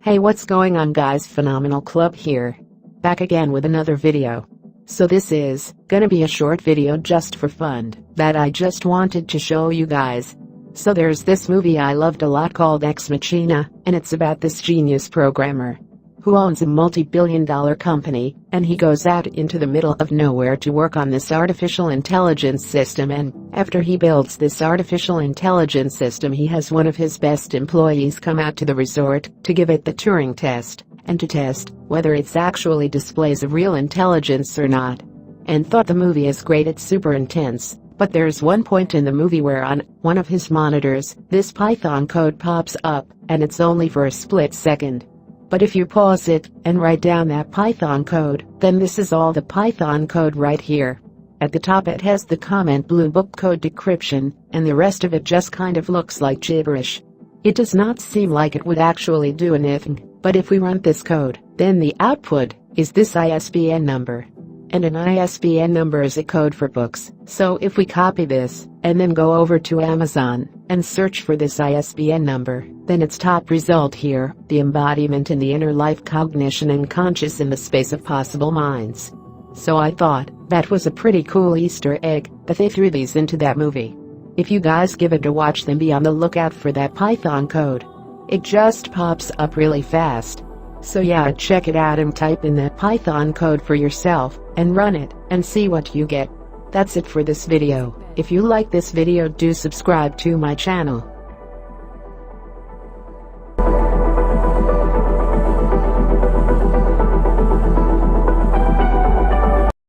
Hey, what's going on guys, Phenomenal Club here. Back again with another video. So this is gonna be a short video just for fun that I just wanted to show you guys. So there's this movie I loved a lot called Ex Machina, and it's about this genius programmer who owns a multi-billion-dollar company, and he goes out into the middle of nowhere to work on this artificial intelligence system, and after he builds this artificial intelligence system, he has one of his best employees come out to the resort to give it the Turing test, and to test whether it's actually displays a real intelligence or not. And thought the movie is great, it's super intense, but there's one point in the movie where on one of his monitors, this Python code pops up, and it's only for a split second. But if you pause it and write down that Python code, then this is all the Python code right here. At the top it has the comment blue book code decryption, and the rest of it just kind of looks like gibberish. It does not seem like it would actually do anything, but if we run this code, then the output is this ISBN number. And an ISBN number is a code for books, so if we copy this, and then go over to Amazon, and search for this ISBN number, then its top result here, the embodiment in the inner life, cognition and conscious in the space of possible minds. So I thought, that was a pretty cool Easter egg, that they threw these into that movie. If you guys give it a watch, then be on the lookout for that Python code. It just pops up really fast. So yeah, check it out and type in that Python code for yourself, and run it, and see what you get. That's it for this video. If you like this video, do subscribe to my channel.